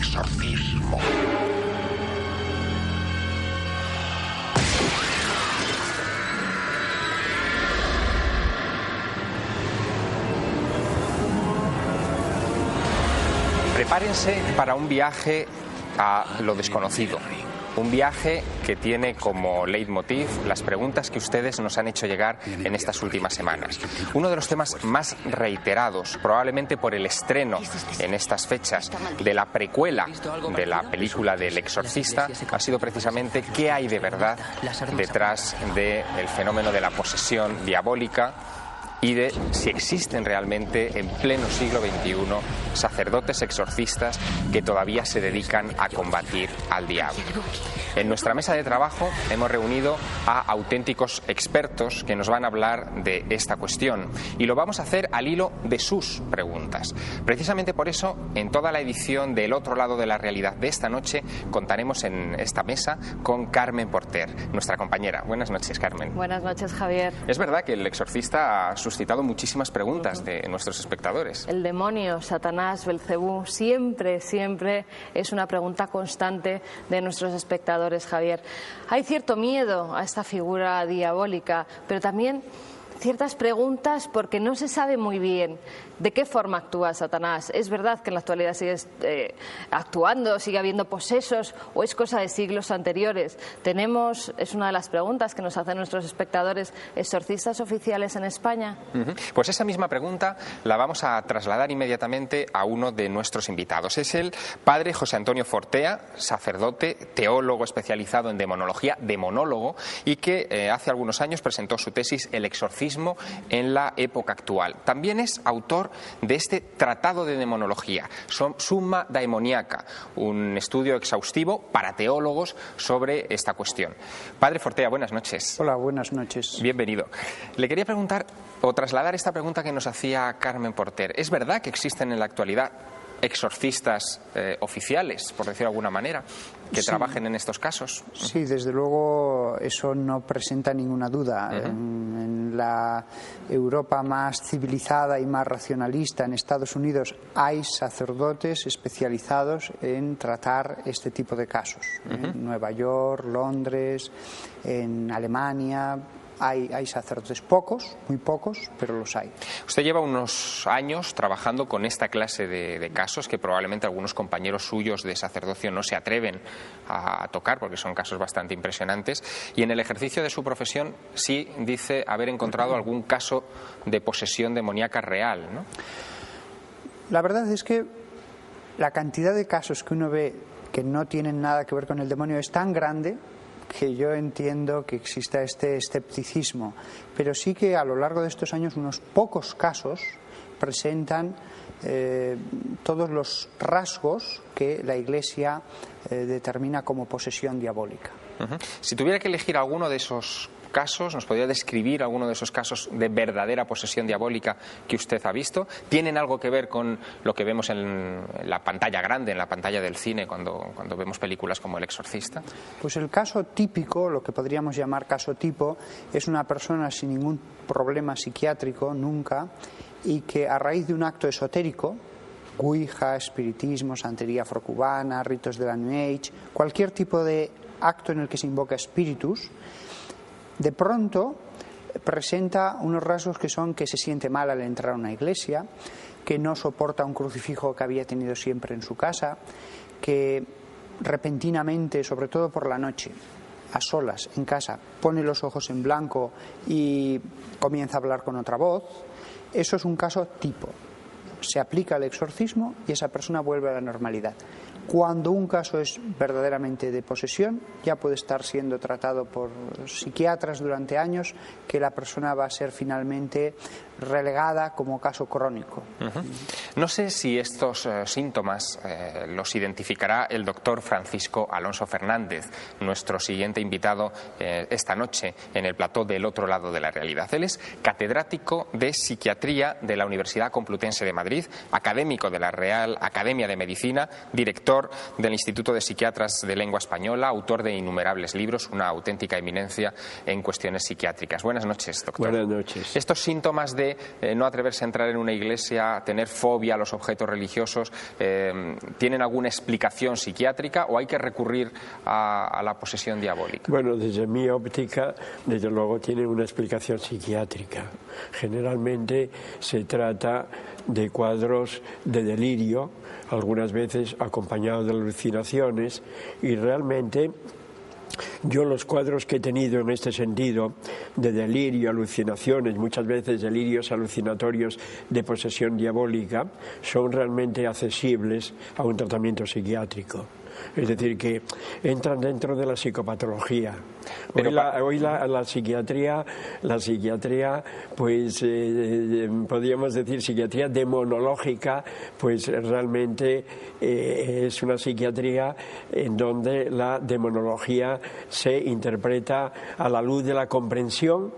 exorcismo. Prepárense para un viaje a lo desconocido. Un viaje que tiene como leitmotiv las preguntas que ustedes nos han hecho llegar en estas últimas semanas. Uno de los temas más reiterados, probablemente por el estreno en estas fechas de la precuela de la película del Exorcista, ha sido precisamente qué hay de verdad detrás del fenómeno de la posesión diabólica y de si existen realmente en pleno siglo XXI sacerdotes exorcistas que todavía se dedican a combatir al diablo. En nuestra mesa de trabajo hemos reunido a auténticos expertos que nos van a hablar de esta cuestión y lo vamos a hacer al hilo de sus preguntas. Precisamente por eso, en toda la edición del Otro Lado de la Realidad de esta noche, contaremos en esta mesa con Carmen Porter, nuestra compañera. Buenas noches, Carmen. Buenas noches, Javier. Es verdad que el Exorcista ha suscitado muchísimas preguntas de nuestros espectadores. El demonio, Satanás, Belcebú, siempre es una pregunta constante de nuestros espectadores, Javier. Hay cierto miedo a esta figura diabólica, pero también ciertas preguntas porque no se sabe muy bien de qué forma actúa Satanás. ¿Es verdad que en la actualidad sigue actuando, sigue habiendo posesos o es cosa de siglos anteriores? Es una de las preguntas que nos hacen nuestros espectadores, ¿exorcistas oficiales en España? Pues esa misma pregunta la vamos a trasladar inmediatamente a uno de nuestros invitados. Es el padre José Antonio Fortea, sacerdote, teólogo especializado en demonología, demonólogo, y que hace algunos años presentó su tesis El exorcismo en la época actual. También es autor de este tratado de demonología, Summa Daemoniaca, un estudio exhaustivo para teólogos sobre esta cuestión. Padre Fortea, buenas noches. Hola, buenas noches. Bienvenido. Le quería preguntar o trasladar esta pregunta que nos hacía Carmen Porter. ¿Es verdad que existen en la actualidad exorcistas oficiales, por decirlo de alguna manera, que trabajen en estos casos? Sí, desde luego eso no presenta ninguna duda. En la Europa más civilizada y más racionalista, en Estados Unidos, hay sacerdotes especializados en tratar este tipo de casos. En Nueva York, Londres, en Alemania. Hay sacerdotes, pocos, muy pocos, pero los hay. Usted lleva unos años trabajando con esta clase de casos que probablemente algunos compañeros suyos de sacerdocio no se atreven a tocar porque son casos bastante impresionantes, y en el ejercicio de su profesión sí dice haber encontrado algún caso de posesión demoníaca real, ¿no? La verdad es que la cantidad de casos que uno ve que no tienen nada que ver con el demonio es tan grande que yo entiendo que exista este escepticismo, pero sí que a lo largo de estos años unos pocos casos presentan todos los rasgos que la Iglesia determina como posesión diabólica. Si tuviera que elegir alguno de esos casos, ¿nos podría describir alguno de esos casos de verdadera posesión diabólica que usted ha visto? ¿Tienen algo que ver con lo que vemos en la pantalla grande, en la pantalla del cine, cuando vemos películas como El Exorcista? Pues el caso típico, lo que podríamos llamar caso tipo, es una persona sin ningún problema psiquiátrico, nunca, y que a raíz de un acto esotérico, Ouija, espiritismo, santería afrocubana, ritos de la New Age, cualquier tipo de acto en el que se invoca espíritus, de pronto presenta unos rasgos que son que se siente mal al entrar a una iglesia, que no soporta un crucifijo que había tenido siempre en su casa, que repentinamente, sobre todo por la noche, a solas en casa, pone los ojos en blanco y comienza a hablar con otra voz. Eso es un caso tipo. Se aplica el exorcismo y esa persona vuelve a la normalidad. Cuando un caso es verdaderamente de posesión, ya puede estar siendo tratado por psiquiatras durante años, que la persona va a ser finalmente relegada como caso crónico. No sé si estos síntomas los identificará el doctor Francisco Alonso Fernández, nuestro siguiente invitado esta noche en el plató del Otro Lado de la Realidad. Él es catedrático de Psiquiatría de la Universidad Complutense de Madrid, académico de la Real Academia de Medicina, director director del Instituto de Psiquiatras de Lengua Española, autor de innumerables libros, una auténtica eminencia en cuestiones psiquiátricas. Buenas noches, doctor. Buenas noches. Estos síntomas de no atreverse a entrar en una iglesia, tener fobia a los objetos religiosos, ¿tienen alguna explicación psiquiátrica o hay que recurrir a la posesión diabólica? Bueno, desde mi óptica, desde luego tiene una explicación psiquiátrica. Generalmente se trata de cuadros de delirio, algunas veces acompañados de alucinaciones, y realmente yo los cuadros que he tenido en este sentido de delirio, alucinaciones, muchas veces delirios alucinatorios de posesión diabólica, son realmente accesibles a un tratamiento psiquiátrico. Es decir, que entran dentro de la psicopatología. Hoy la psiquiatría, pues podríamos decir psiquiatría demonológica, pues realmente es una psiquiatría en donde la demonología se interpreta a la luz de la comprensión,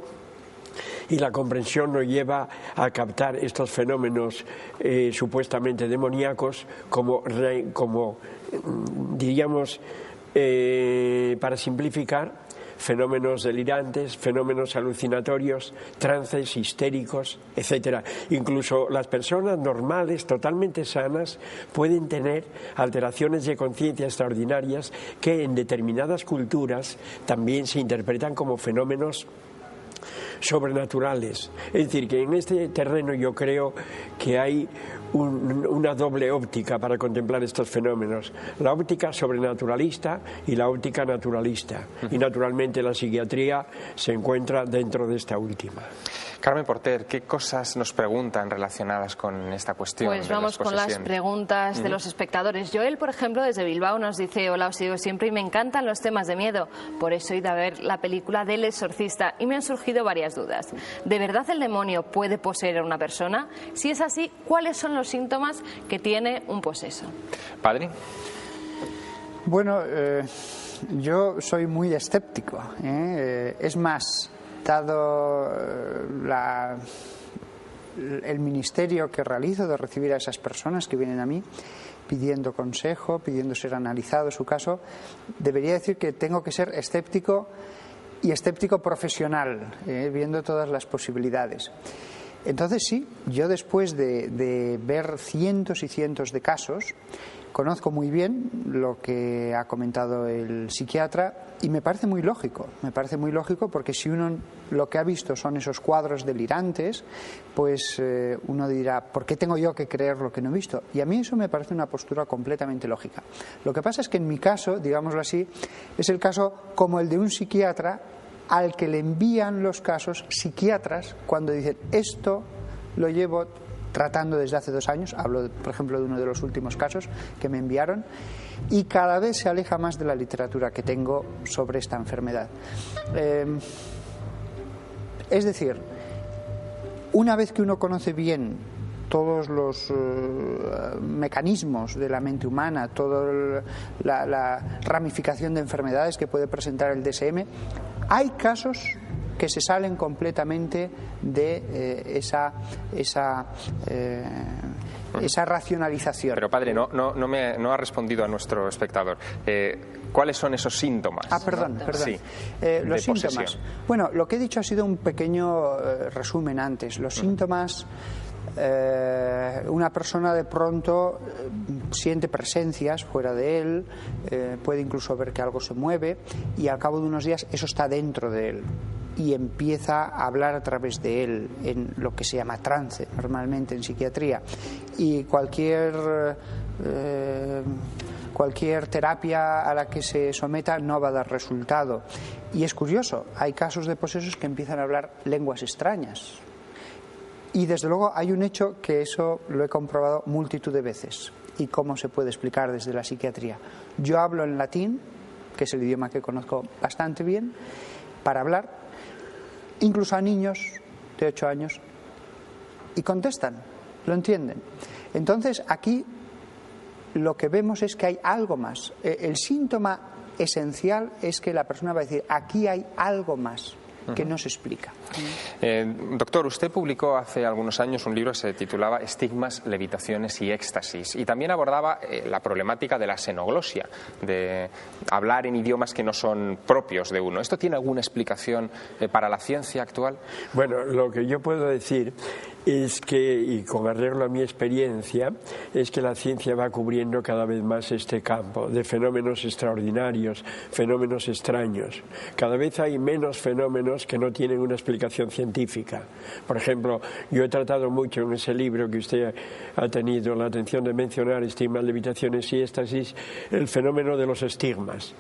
y la comprensión nos lleva a captar estos fenómenos supuestamente demoníacos como diríamos, para simplificar, fenómenos delirantes, fenómenos alucinatorios, trances histéricos, etcétera. Incluso las personas normales, totalmente sanas, pueden tener alteraciones de conciencia extraordinarias que en determinadas culturas también se interpretan como fenómenos sobrenaturales. Es decir, que en este terreno yo creo que hay una doble óptica para contemplar estos fenómenos, la óptica sobrenaturalista y la óptica naturalista, y naturalmente la psiquiatría se encuentra dentro de esta última. Carmen Porter, ¿qué cosas nos preguntan relacionadas con esta cuestión? Pues vamos con las preguntas de los espectadores. Joel, por ejemplo, desde Bilbao nos dice: hola, os sigo siempre y me encantan los temas de miedo. Por eso he ido a ver la película del Exorcista y me han surgido varias dudas. ¿De verdad el demonio puede poseer a una persona? Si es así, ¿cuáles son los síntomas que tiene un poseso? Padre. Bueno, yo soy muy escéptico. Es más, dado el ministerio que realizo de recibir a esas personas que vienen a mí pidiendo consejo, pidiendo ser analizado su caso, debería decir que tengo que ser escéptico y escéptico profesional, viendo todas las posibilidades. Entonces sí, yo después de ver cientos y cientos de casos, conozco muy bien lo que ha comentado el psiquiatra y me parece muy lógico porque si uno lo que ha visto son esos cuadros delirantes, pues uno dirá, ¿por qué tengo yo que creer lo que no he visto? Y a mí eso me parece una postura completamente lógica. Lo que pasa es que en mi caso, digámoslo así, es el caso como el de un psiquiatra al que le envían los casos psiquiatras cuando dicen, esto lo llevo tratando desde hace 2 años, hablo por ejemplo de uno de los últimos casos que me enviaron, y cada vez se aleja más de la literatura que tengo sobre esta enfermedad. Es decir, una vez que uno conoce bien todos los mecanismos de la mente humana, toda la ramificación de enfermedades que puede presentar el DSM, hay casos que se salen completamente de esa racionalización. Pero padre, no ha respondido a nuestro espectador. ¿Cuáles son esos síntomas? Perdón. Sí, los síntomas. Posesión. Bueno, lo que he dicho ha sido un pequeño resumen antes. Los síntomas, una persona de pronto siente presencias fuera de él, puede incluso ver que algo se mueve y al cabo de unos días eso está dentro de él y empieza a hablar a través de él en lo que se llama trance normalmente en psiquiatría, y cualquier terapia a la que se someta no va a dar resultado. Y es curioso, hay casos de posesos que empiezan a hablar lenguas extrañas. Y desde luego hay un hecho que eso lo he comprobado multitud de veces. ¿Y cómo se puede explicar desde la psiquiatría? Yo hablo en latín, que es el idioma que conozco bastante bien, para hablar, incluso a niños de 8 años, y contestan, lo entienden. Entonces aquí lo que vemos es que hay algo más. El síntoma esencial es que la persona va a decir, aquí hay algo más. que no se explica. Doctor, usted publicó hace algunos años un libro que se titulaba Estigmas, levitaciones y éxtasis, y también abordaba la problemática de la xenoglosia, de hablar en idiomas que no son propios de uno. ¿Esto tiene alguna explicación para la ciencia actual? Bueno, lo que yo puedo decir es que, y con arreglo a mi experiencia, es que la ciencia va cubriendo cada vez más este campo de fenómenos extraordinarios, fenómenos extraños. Cada vez hay menos fenómenos que no tienen una explicación científica. Por ejemplo, yo he tratado mucho en ese libro que usted ha tenido la atención de mencionar, Estigmas, levitaciones y éxtasis, el fenómeno de los estigmas.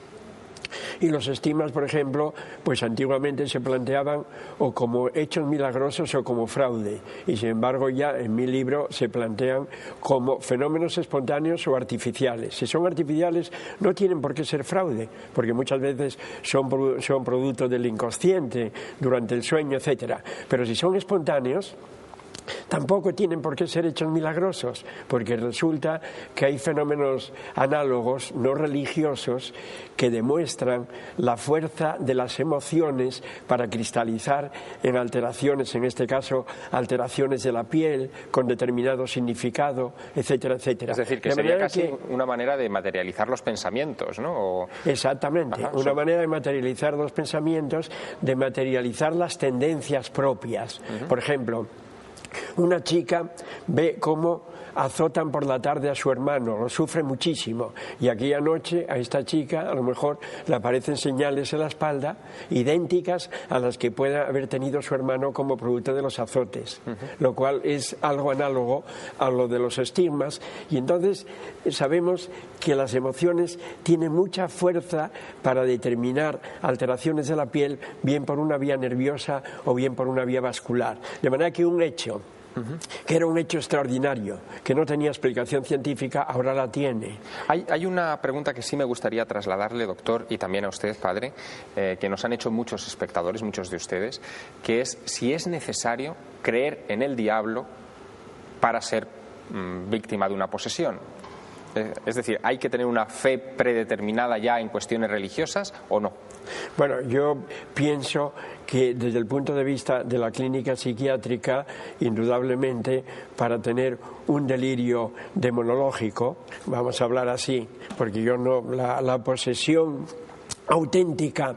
Y los estigmas, por ejemplo, pues antiguamente se planteaban o como hechos milagrosos o como fraude, y sin embargo ya en mi libro se plantean como fenómenos espontáneos o artificiales. Si son artificiales no tienen por qué ser fraude, porque muchas veces son producto del inconsciente durante el sueño, etcétera. Pero si son espontáneos, tampoco tienen por qué ser hechos milagrosos, porque resulta que hay fenómenos análogos no religiosos que demuestran la fuerza de las emociones para cristalizar en alteraciones, en este caso alteraciones de la piel con determinado significado, etcétera, etcétera. Es decir, que sería casi una manera de materializar los pensamientos, ¿no? Exactamente, una manera de materializar los pensamientos, de materializar las tendencias propias. Por ejemplo, una chica ve cómo azotan por la tarde a su hermano, lo sufre muchísimo, y aquella noche a esta chica a lo mejor le aparecen señales en la espalda idénticas a las que pueda haber tenido su hermano como producto de los azotes, lo cual es algo análogo a lo de los estigmas. Y entonces sabemos que las emociones tienen mucha fuerza para determinar alteraciones de la piel, bien por una vía nerviosa o bien por una vía vascular, de manera que un hecho que era un hecho extraordinario, que no tenía explicación científica, ahora la tiene. Hay una pregunta que sí me gustaría trasladarle, doctor, y también a usted, padre, que nos han hecho muchos espectadores, muchos de ustedes, que es si es necesario creer en el diablo para ser víctima de una posesión. Es decir, ¿hay que tener una fe predeterminada ya en cuestiones religiosas o no? Bueno, yo pienso que desde el punto de vista de la clínica psiquiátrica, indudablemente, para tener un delirio demonológico, vamos a hablar así, porque yo no, la posesión auténtica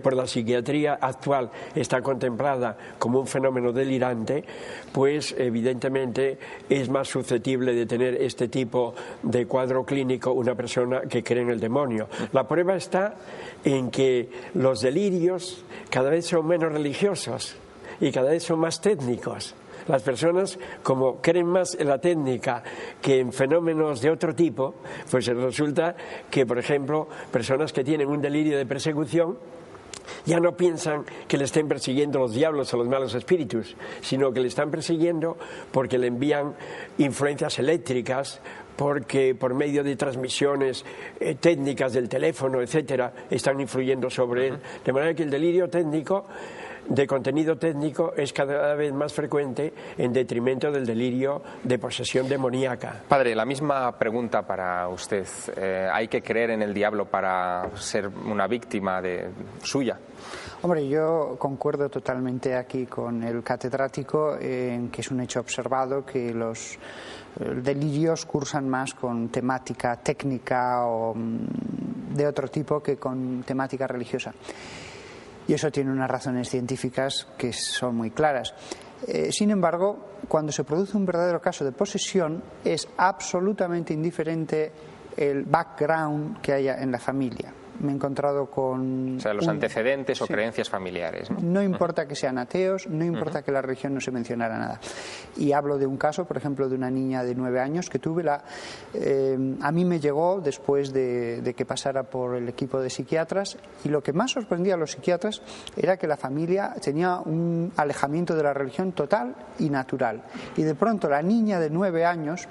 por la psiquiatría actual está contemplada como un fenómeno delirante, pues evidentemente es más susceptible de tener este tipo de cuadro clínico una persona que cree en el demonio. La prueba está en que los delirios cada vez son menos religiosos y cada vez son más técnicos. Las personas, como creen más en la técnica que en fenómenos de otro tipo, pues resulta que, por ejemplo, personas que tienen un delirio de persecución ya no piensan que le estén persiguiendo los diablos o los malos espíritus, sino que le están persiguiendo porque le envían influencias eléctricas, porque por medio de transmisiones técnicas del teléfono, etcétera, están influyendo sobre él. De manera que el delirio técnico, de contenido técnico, es cada vez más frecuente en detrimento del delirio de posesión demoníaca. Padre, la misma pregunta para usted. ¿Hay que creer en el diablo para ser una víctima suya? Hombre, yo concuerdo totalmente aquí con el catedrático en que es un hecho observado que los delirios cursan más con temática técnica o de otro tipo que con temática religiosa. Y eso tiene unas razones científicas que son muy claras. Sin embargo, cuando se produce un verdadero caso de posesión, es absolutamente indiferente el background que haya en la familia. Me he encontrado con... O sea, los antecedentes o creencias familiares, ¿no? No importa que sean ateos, no importa que la religión no se mencionara nada. Y hablo de un caso, por ejemplo, de una niña de 9 años que tuve a mí me llegó después de que pasara por el equipo de psiquiatras, y lo que más sorprendía a los psiquiatras era que la familia tenía un alejamiento de la religión total y natural. Y de pronto la niña de 9 años,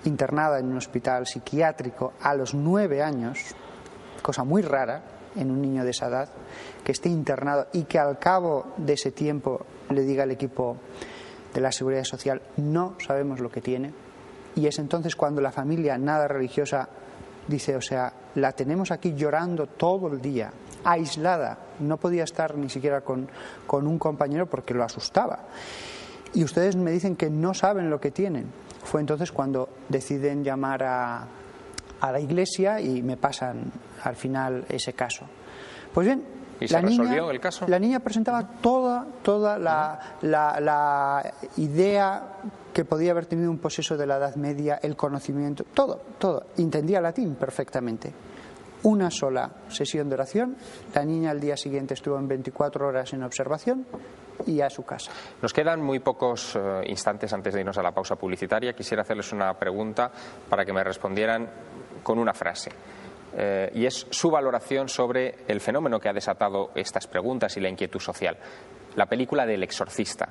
internada en un hospital psiquiátrico a los 9 años, cosa muy rara en un niño de esa edad, que esté internado y que al cabo de ese tiempo le diga al equipo de la Seguridad Social no sabemos lo que tiene, y es entonces cuando la familia nada religiosa Dice, o sea, la tenemos aquí llorando todo el día, aislada, no podía estar ni siquiera con un compañero porque lo asustaba. Y ustedes me dicen que no saben lo que tienen. Fue entonces cuando deciden llamar a la iglesia y me pasan al final ese caso. Pues bien, ¿y se resolvió el caso? La niña presentaba toda la idea que podía haber tenido un poseso de la Edad Media, el conocimiento, todo. Entendía latín perfectamente. Una sola sesión de oración, la niña al día siguiente estuvo en 24 horas en observación y a su casa. Nos quedan muy pocos instantes antes de irnos a la pausa publicitaria. Quisiera hacerles una pregunta para que me respondieran con una frase. Y es su valoración sobre el fenómeno que ha desatado estas preguntas y la inquietud social. La película del Exorcista.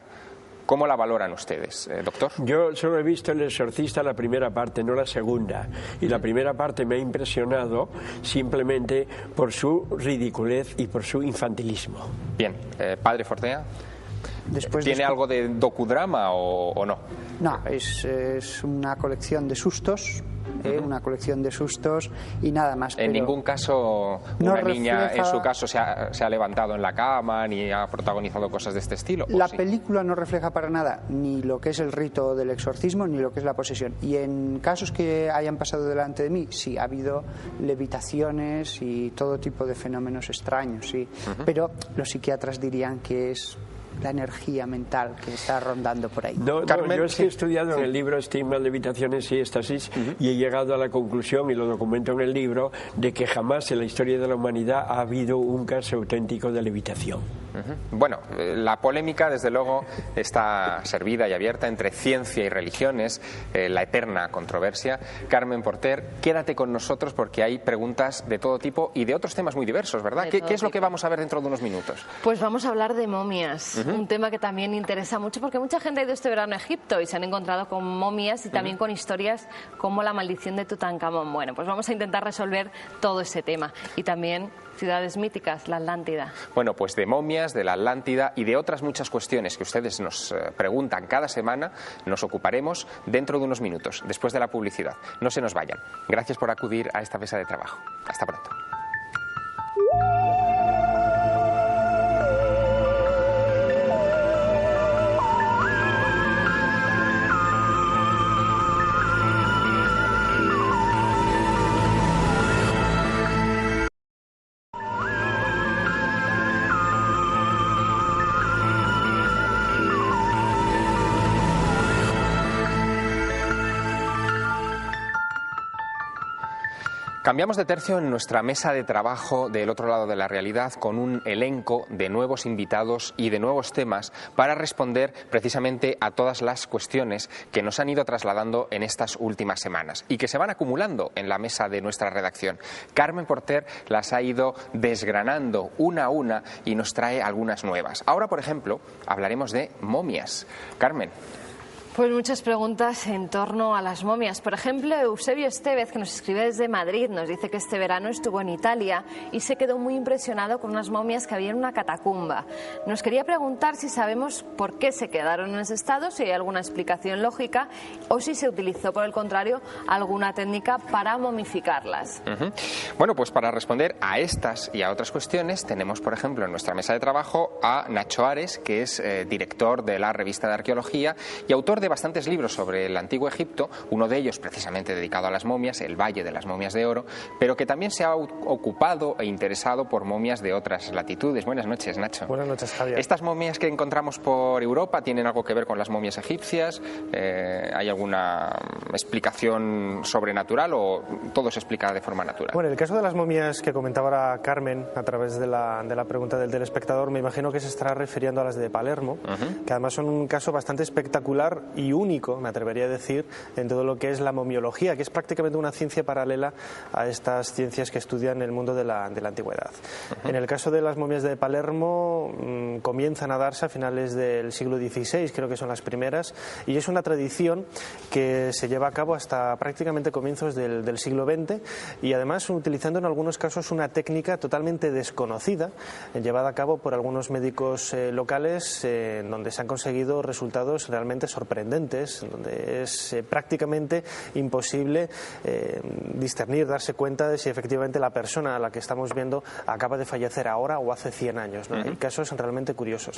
¿Cómo la valoran ustedes, doctor? Yo solo he visto El Exorcista la primera parte, no la segunda. Y la primera parte me ha impresionado simplemente por su ridiculez y por su infantilismo. Bien, padre Fortea. ¿Tiene algo de docudrama o no? No, es una colección de sustos. Una colección de sustos y nada más. En ningún caso una niña, en su caso, se ha levantado en la cama ni ha protagonizado cosas de este estilo. La película no refleja para nada ni lo que es el rito del exorcismo ni lo que es la posesión. Y en casos que hayan pasado delante de mí, sí, ha habido levitaciones y todo tipo de fenómenos extraños, sí. Pero los psiquiatras dirían que es la energía mental que está rondando por ahí. No, yo es que he estudiado en el libro Estigmas, Levitaciones y Éxtasis y he llegado a la conclusión, y lo documento en el libro, de que jamás en la historia de la humanidad ha habido un caso auténtico de levitación. Bueno, la polémica desde luego está servida y abierta entre ciencia y religiones, la eterna controversia. Carmen Porter, quédate con nosotros porque hay preguntas de todo tipo y de otros temas muy diversos, ¿verdad? ¿Qué es lo que vamos a ver dentro de unos minutos? Pues vamos a hablar de momias. Un tema que también interesa mucho porque mucha gente ha ido este verano a Egipto y se han encontrado con momias y también con historias como la maldición de Tutankamón. Bueno, pues vamos a intentar resolver todo ese tema y también ciudades míticas, la Atlántida. Bueno, pues de momias, de la Atlántida y de otras muchas cuestiones que ustedes nos preguntan cada semana, nos ocuparemos dentro de unos minutos, después de la publicidad. No se nos vayan. Gracias por acudir a esta mesa de trabajo. Hasta pronto. Cambiamos de tercio en nuestra mesa de trabajo del otro lado de la realidad con un elenco de nuevos invitados y de nuevos temas para responder precisamente a todas las cuestiones que nos han ido trasladando en estas últimas semanas y que se van acumulando en la mesa de nuestra redacción. Carmen Porter las ha ido desgranando una a una y nos trae algunas nuevas. Ahora, por ejemplo, hablaremos de momias. Carmen. Pues muchas preguntas en torno a las momias. Por ejemplo, Eusebio Estevez, que nos escribe desde Madrid, nos dice que este verano estuvo en Italia y se quedó muy impresionado con unas momias que había en una catacumba. Nos quería preguntar si sabemos por qué se quedaron en ese estado, si hay alguna explicación lógica o si se utilizó, por el contrario, alguna técnica para momificarlas. Bueno, pues para responder a estas y a otras cuestiones tenemos, por ejemplo, en nuestra mesa de trabajo a Nacho Ares, que es director de la revista de arqueología y autor de bastantes libros sobre el antiguo Egipto, uno de ellos precisamente dedicado a las momias, el Valle de las Momias de Oro, pero que también se ha ocupado e interesado por momias de otras latitudes. Buenas noches, Nacho. Buenas noches, Javier. ¿Estas momias que encontramos por Europa tienen algo que ver con las momias egipcias? ¿Hay alguna explicación sobrenatural o todo se explica de forma natural? Bueno, el caso de las momias que comentaba ahora Carmen a través de la pregunta del telespectador, me imagino que se estará refiriendo a las de Palermo, que además son un caso bastante espectacular y único, me atrevería a decir, en todo lo que es la momiología, que es prácticamente una ciencia paralela a estas ciencias que estudian el mundo de la antigüedad. En el caso de las momias de Palermo, comienzan a darse a finales del siglo XVI, creo que son las primeras, y es una tradición que se lleva a cabo hasta prácticamente comienzos del siglo XX, y además utilizando en algunos casos una técnica totalmente desconocida, llevada a cabo por algunos médicos locales, donde se han conseguido resultados realmente sorprendentes. sorprendentes, donde es prácticamente imposible discernir, darse cuenta de si efectivamente la persona a la que estamos viendo acaba de fallecer ahora o hace 100 años, ¿no? Hay casos realmente curiosos.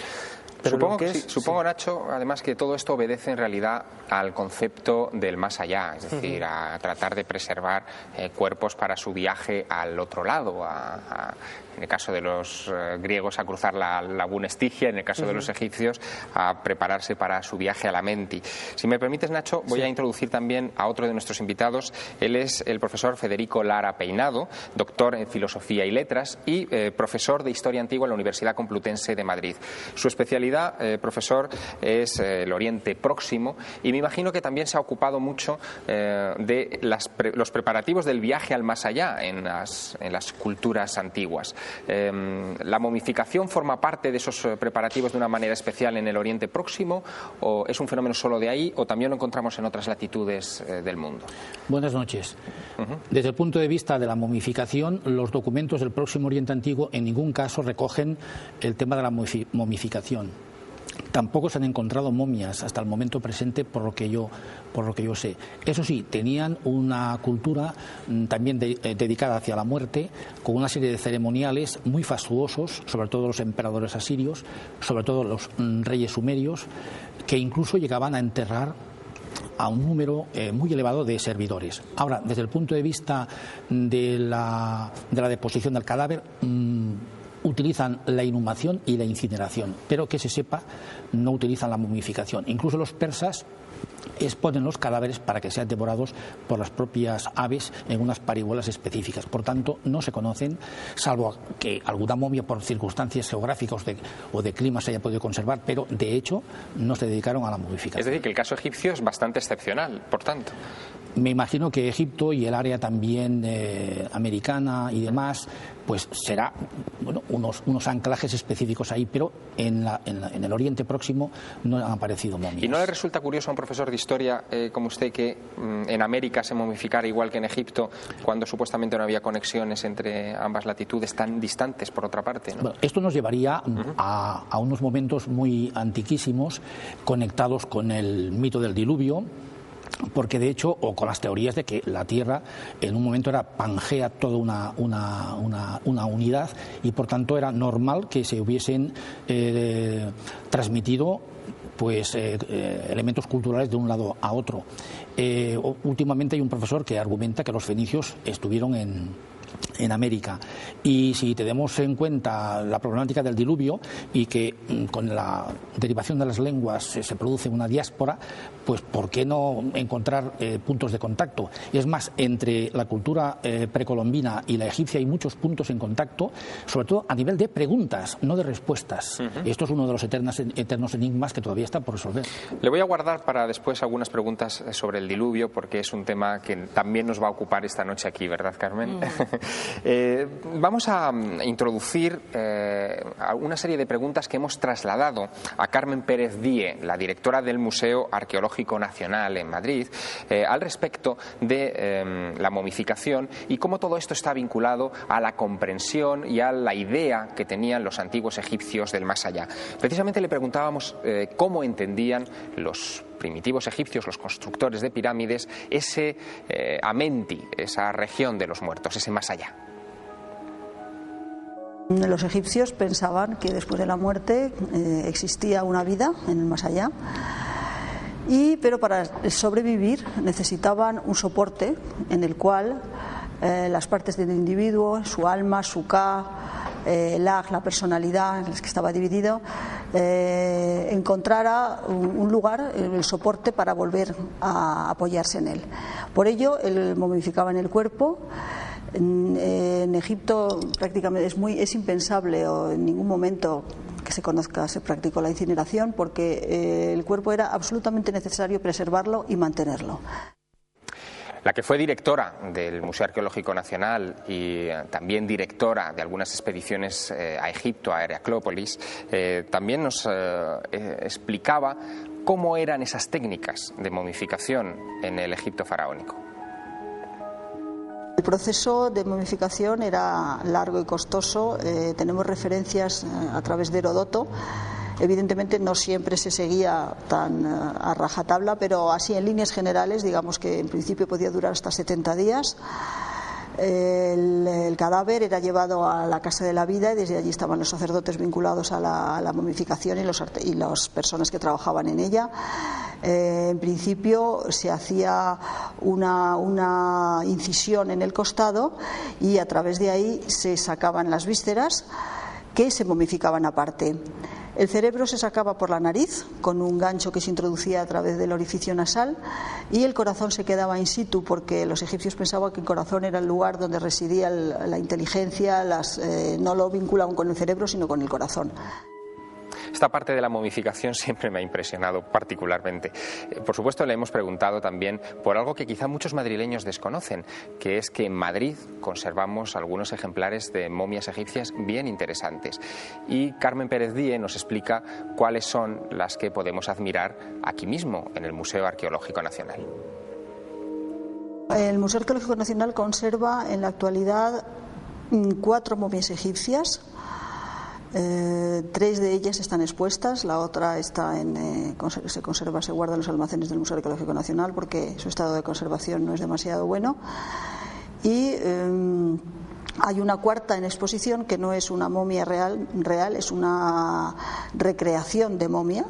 Pero supongo, Nacho, además, que todo esto obedece en realidad al concepto del más allá, es decir, a tratar de preservar cuerpos para su viaje al otro lado, en el caso de los griegos a cruzar la laguna Estigia, en el caso de los egipcios a prepararse para su viaje a la Menti. Si me permites, Nacho, voy a introducir también a otro de nuestros invitados. Él es el profesor Federico Lara Peinado, doctor en Filosofía y Letras y profesor de Historia Antigua en la Universidad Complutense de Madrid. Su especialidad, profesor, es el Oriente Próximo, y me imagino que también se ha ocupado mucho de los preparativos del viaje al más allá en las culturas antiguas. ¿La momificación forma parte de esos preparativos de una manera especial en el Oriente Próximo, o es un fenómeno solo de ahí, o también lo encontramos en otras latitudes del mundo? Buenas noches. Desde el punto de vista de la momificación, los documentos del Próximo Oriente Antiguo en ningún caso recogen el tema de la momificación. Tampoco se han encontrado momias hasta el momento presente, por lo que yo sé. Eso sí, tenían una cultura también dedicada hacia la muerte, con una serie de ceremoniales muy fastuosos, sobre todo los emperadores asirios, sobre todo los reyes sumerios, que incluso llegaban a enterrar a un número muy elevado de servidores. Ahora, desde el punto de vista de la deposición del cadáver, utilizan la inhumación y la incineración, pero que se sepa, no utilizan la momificación. Incluso los persas exponen los cadáveres para que sean devorados por las propias aves en unas parihuelas específicas. Por tanto, no se conocen, salvo que alguna momia por circunstancias geográficas o de clima se haya podido conservar, pero de hecho no se dedicaron a la momificación. Es decir, que el caso egipcio es bastante excepcional, por tanto. Me imagino que Egipto y el área también americana y demás, pues será unos anclajes específicos ahí, pero en el Oriente Próximo no han aparecido momias. ¿Y no le resulta curioso a un profesor de historia como usted que en América se momificara igual que en Egipto, cuando supuestamente no había conexiones entre ambas latitudes tan distantes, por otra parte, ¿no? Bueno, esto nos llevaría a unos momentos muy antiquísimos, conectados con el mito del diluvio, porque de hecho, o con las teorías de que la Tierra en un momento era Pangea, toda una unidad, y por tanto era normal que se hubiesen transmitido pues elementos culturales de un lado a otro. Últimamente hay un profesor que argumenta que los fenicios estuvieron en América, y si tenemos en cuenta la problemática del diluvio y que con la derivación de las lenguas se produce una diáspora, pues ¿por qué no encontrar puntos de contacto? Es más, entre la cultura precolombina y la egipcia hay muchos puntos en contacto, sobre todo a nivel de preguntas, no de respuestas. Esto es uno de los eternos enigmas que todavía está por resolver. Le voy a guardar para después algunas preguntas sobre el diluvio, porque es un tema que también nos va a ocupar esta noche aquí, ¿verdad, Carmen? Vamos a introducir una serie de preguntas que hemos trasladado a Carmen Pérez Die, la directora del Museo Arqueológico Nacional en Madrid, al respecto de la momificación y cómo todo esto está vinculado a la comprensión y a la idea que tenían los antiguos egipcios del más allá. Precisamente le preguntábamos cómo entendían los primitivos egipcios, los constructores de pirámides, ese Amenti, esa región de los muertos, ese más allá. Los egipcios pensaban que después de la muerte existía una vida en el más allá, pero para sobrevivir necesitaban un soporte en el cual las partes del individuo, su alma, su ka, la personalidad en la que estaba dividido, encontrara un lugar, el soporte para volver a apoyarse en él. Por ello, momificaban el cuerpo. En Egipto prácticamente es impensable, o en ningún momento que se conozca se practicó la incineración, porque el cuerpo era absolutamente necesario preservarlo y mantenerlo. La que fue directora del Museo Arqueológico Nacional y también directora de algunas expediciones a Egipto, a Heraclópolis, también nos explicaba cómo eran esas técnicas de momificación en el Egipto faraónico. El proceso de momificación era largo y costoso. Tenemos referencias a través de Heródoto Evidentemente no siempre se seguía tan a rajatabla, pero así en líneas generales, digamos que en principio podía durar hasta 70 días. El cadáver era llevado a la Casa de la Vida y desde allí estaban los sacerdotes vinculados a la momificación y las personas que trabajaban en ella. En principio se hacía una incisión en el costado y a través de ahí se sacaban las vísceras que se momificaban aparte. El cerebro se sacaba por la nariz con un gancho que se introducía a través del orificio nasal y el corazón se quedaba in situ porque los egipcios pensaban que el corazón era el lugar donde residía la inteligencia, no lo vinculaban con el cerebro sino con el corazón. Esta parte de la momificación siempre me ha impresionado particularmente. Por supuesto, le hemos preguntado también por algo que quizá muchos madrileños desconocen, que es que en Madrid conservamos algunos ejemplares de momias egipcias bien interesantes. Y Carmen Pérez Díez nos explica cuáles son las que podemos admirar aquí mismo, en el Museo Arqueológico Nacional. El Museo Arqueológico Nacional conserva en la actualidad 4 momias egipcias. 3 de ellas están expuestas, la otra está se guarda en los almacenes del Museo Arqueológico Nacional porque su estado de conservación no es demasiado bueno. Y hay una 4ª en exposición que no es una momia real, es una recreación de momia,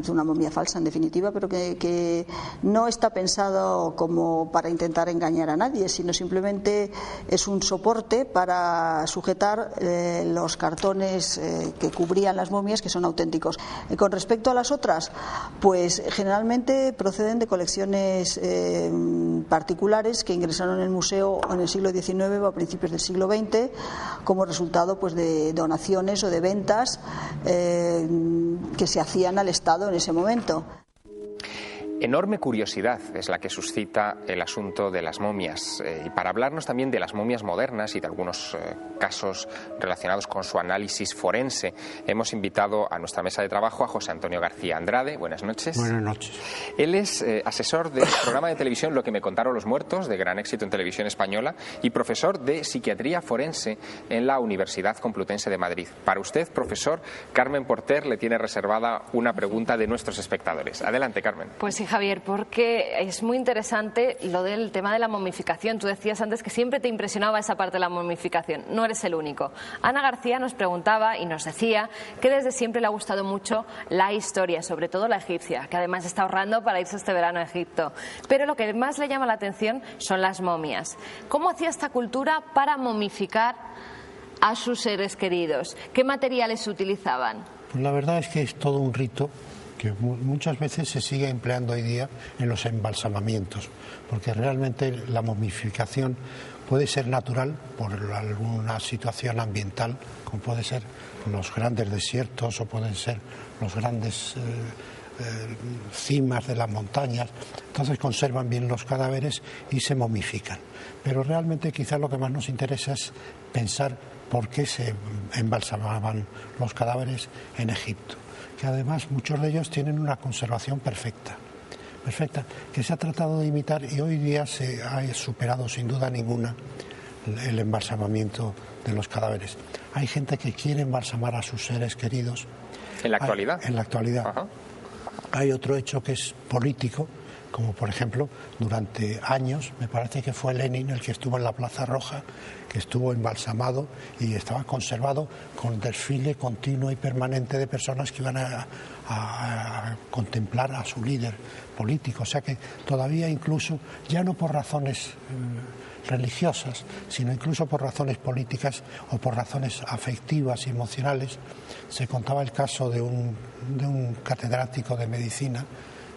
es una momia falsa en definitiva, pero que no está pensado como para intentar engañar a nadie, sino simplemente es un soporte para sujetar los cartones que cubrían las momias, que son auténticos. Con respecto a las otras, pues generalmente proceden de colecciones particulares que ingresaron en el museo en el siglo XIX o a principios del siglo XX como resultado pues de donaciones o de ventas que se hacían al Estado en ese momento. Enorme curiosidad es la que suscita el asunto de las momias. Y para hablarnos también de las momias modernas y de algunos casos relacionados con su análisis forense, hemos invitado a nuestra mesa de trabajo a José Antonio García Andrade. Buenas noches. Buenas noches. Él es asesor del programa de televisión Lo que me contaron los muertos, de gran éxito en televisión española, y profesor de psiquiatría forense en la Universidad Complutense de Madrid. Para usted, profesor, Carmen Porter le tiene reservada una pregunta de nuestros espectadores. Adelante, Carmen. Pues sí, Javier, porque es muy interesante lo del tema de la momificación. Tú decías antes que siempre te impresionaba esa parte de la momificación. No eres el único. Ana García nos preguntaba y nos decía que desde siempre le ha gustado mucho la historia, sobre todo la egipcia, que además está ahorrando para irse este verano a Egipto. Pero lo que más le llama la atención son las momias. ¿Cómo hacía esta cultura para momificar a sus seres queridos? ¿Qué materiales utilizaban? Pues la verdad es que es todo un rito que muchas veces se sigue empleando hoy día en los embalsamamientos, porque realmente la momificación puede ser natural por alguna situación ambiental, como puede ser los grandes desiertos o pueden ser los grandes cimas de las montañas. Entonces conservan bien los cadáveres y se momifican. Pero realmente quizás lo que más nos interesa es pensar por qué se embalsamaban los cadáveres en Egipto, que además muchos de ellos tienen una conservación perfecta, que se ha tratado de imitar y hoy día se ha superado sin duda ninguna el embalsamamiento de los cadáveres. Hay gente que quiere embalsamar a sus seres queridos. ¿En la actualidad? En la actualidad. Ajá. Hay otro hecho que es político, como por ejemplo, durante años, me parece que fue Lenin el que estuvo en la Plaza Roja, que estuvo embalsamado y estaba conservado con desfile continuo y permanente de personas que iban a contemplar a su líder político. O sea que todavía incluso, ya no por razones religiosas, sino incluso por razones políticas o por razones afectivas y emocionales, se contaba el caso de un catedrático de medicina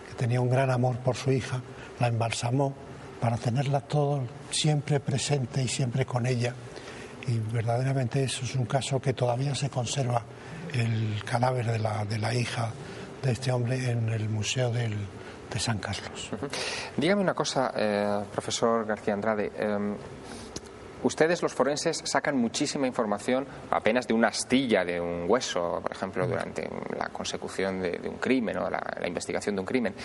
que tenía un gran amor por su hija, la embalsamó para tenerla todo siempre presente y siempre con ella, y verdaderamente eso es un caso que todavía se conserva, el cadáver de la hija de este hombre en el Museo de San Carlos. Dígame una cosa, profesor García Andrade. Ustedes, los forenses, sacan muchísima información apenas de una astilla de un hueso, por ejemplo, durante la consecución de un crimen o la investigación de un crimen.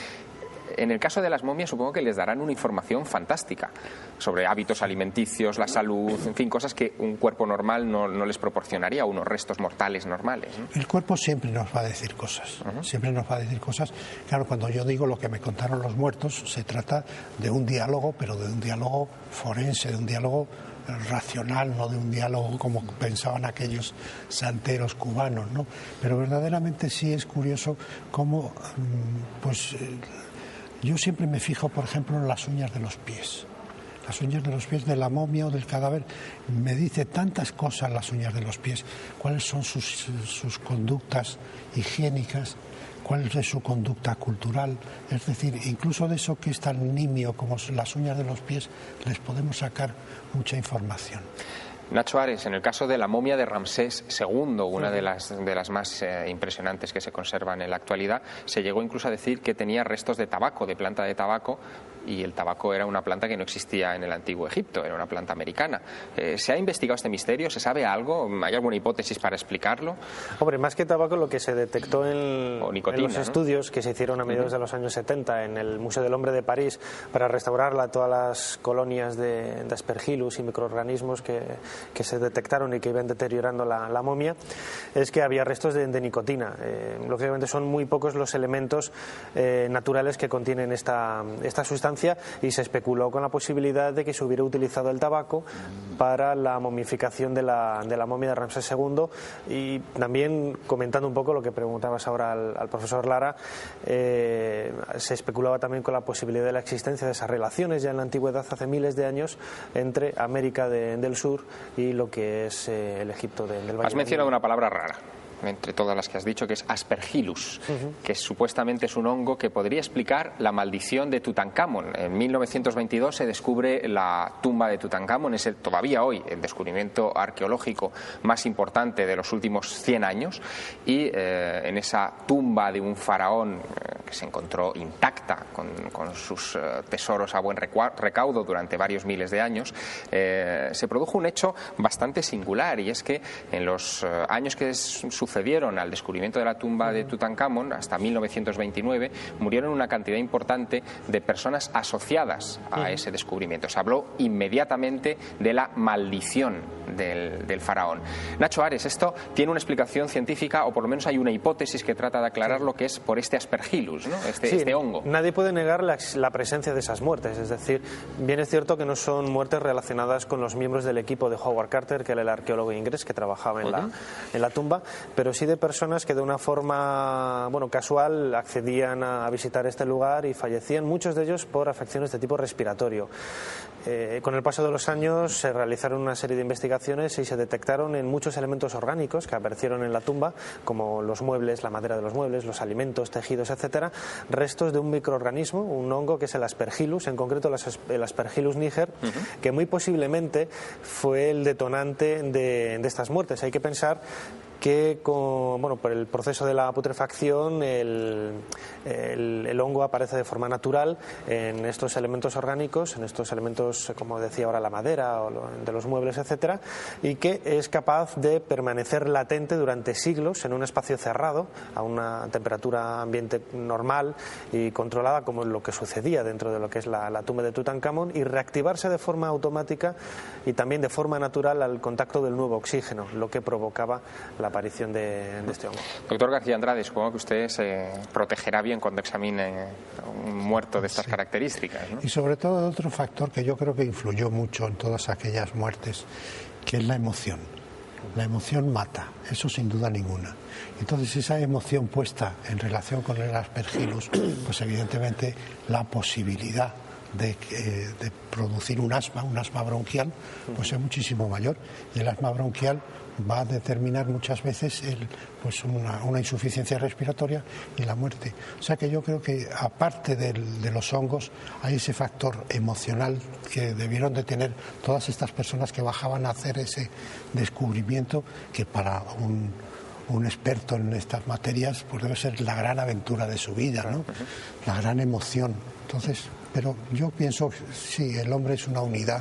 En el caso de las momias supongo que les darán una información fantástica sobre hábitos alimenticios, la salud, en fin, cosas que un cuerpo normal no les proporcionaría, unos restos mortales normales, ¿no? El cuerpo siempre nos va a decir cosas, siempre nos va a decir cosas. Claro, cuando yo digo lo que me contaron los muertos, se trata de un diálogo, pero de un diálogo forense, de un diálogo racional, no de un diálogo como pensaban aquellos santeros cubanos, ¿no? Pero verdaderamente sí es curioso cómo, pues yo siempre me fijo, por ejemplo, en las uñas de los pies. Las uñas de los pies de la momia o del cadáver me dice tantas cosas las uñas de los pies, cuáles son sus conductas higiénicas, cuál es su conducta cultural, es decir, incluso de eso que es tan nimio como las uñas de los pies, les podemos sacar mucha información. Nacho Ares, en el caso de la momia de Ramsés II, una de las más impresionantes que se conservan en la actualidad, se llegó incluso a decir que tenía restos de tabaco, de planta de tabaco, y el tabaco era una planta que no existía en el antiguo Egipto, era una planta americana. ¿Se ha investigado este misterio? ¿Se sabe algo? ¿Hay alguna hipótesis para explicarlo? Hombre, más que tabaco, lo que se detectó en los estudios que se hicieron a mediados de los años 70 en el Museo del Hombre de París para restaurar todas las colonias de Aspergillus y microorganismos que se detectaron y que iban deteriorando la momia, es que había restos de nicotina. Lógicamente son muy pocos los elementos naturales que contienen esta sustancia, y se especuló con la posibilidad de que se hubiera utilizado el tabaco para la momificación de la momia de Ramsés II. Y también, comentando un poco lo que preguntabas ahora al profesor Lara, se especulaba también con la posibilidad de la existencia de esas relaciones ya en la antigüedad, hace miles de años, entre América del Sur y lo que es el Egipto del Valle. Has mencionado una palabra rara entre todas las que has dicho, que es Aspergillus, que supuestamente es un hongo que podría explicar la maldición de Tutankamón. En 1922 se descubre la tumba de Tutankamón, es todavía hoy el descubrimiento arqueológico más importante de los últimos 100 años, y en esa tumba de un faraón que se encontró intacta con sus tesoros a buen recaudo durante varios miles de años, se produjo un hecho bastante singular, y es que en los años que sucedieron al descubrimiento de la tumba de Tutankamón, hasta 1929, murieron una cantidad importante de personas asociadas a ese descubrimiento. Se habló inmediatamente de la maldición del faraón. Nacho Ares, ¿esto tiene una explicación científica, o por lo menos hay una hipótesis que trata de aclarar lo que es por este Aspergillus, ¿no? este hongo? Nadie puede negar la presencia de esas muertes, es decir, bien es cierto que no son muertes relacionadas con los miembros del equipo de Howard Carter, que era el arqueólogo inglés que trabajaba en la tumba, pero sí de personas que de una forma casual accedían a visitar este lugar y fallecían, muchos de ellos por afecciones de tipo respiratorio. Con el paso de los años se realizaron una serie de investigaciones y se detectaron en muchos elementos orgánicos que aparecieron en la tumba, como los muebles, la madera de los muebles, los alimentos, tejidos, etcétera, restos de un microorganismo, un hongo que es el Aspergillus, en concreto el Aspergillus niger, que muy posiblemente fue el detonante de estas muertes. Hay que pensar que por el proceso de la putrefacción el hongo aparece de forma natural en estos elementos orgánicos, en estos elementos, como decía ahora, la madera o de los muebles, etcétera, y que es capaz de permanecer latente durante siglos en un espacio cerrado a una temperatura ambiente normal y controlada, como lo que sucedía dentro de lo que es la tumba de Tutankamón, y reactivarse de forma automática y también de forma natural al contacto del nuevo oxígeno, lo que provocaba la aparición de este hongo. Doctor García Andrade, supongo que usted se protegerá bien cuando examine un muerto de estas características, ¿no? Y sobre todo otro factor que yo creo que influyó mucho en todas aquellas muertes, que es la emoción. La emoción mata, eso sin duda ninguna. Entonces esa emoción puesta en relación con el Aspergillus, pues evidentemente la posibilidad de producir un asma bronquial, pues es muchísimo mayor, y el asma bronquial va a determinar muchas veces una insuficiencia respiratoria y la muerte. O sea que yo creo que aparte de los hongos hay ese factor emocional que debieron de tener todas estas personas que bajaban a hacer ese descubrimiento, que para un experto en estas materias pues debe ser la gran aventura de su vida, ¿no? La gran emoción. Entonces, pero yo pienso que sí, el hombre es una unidad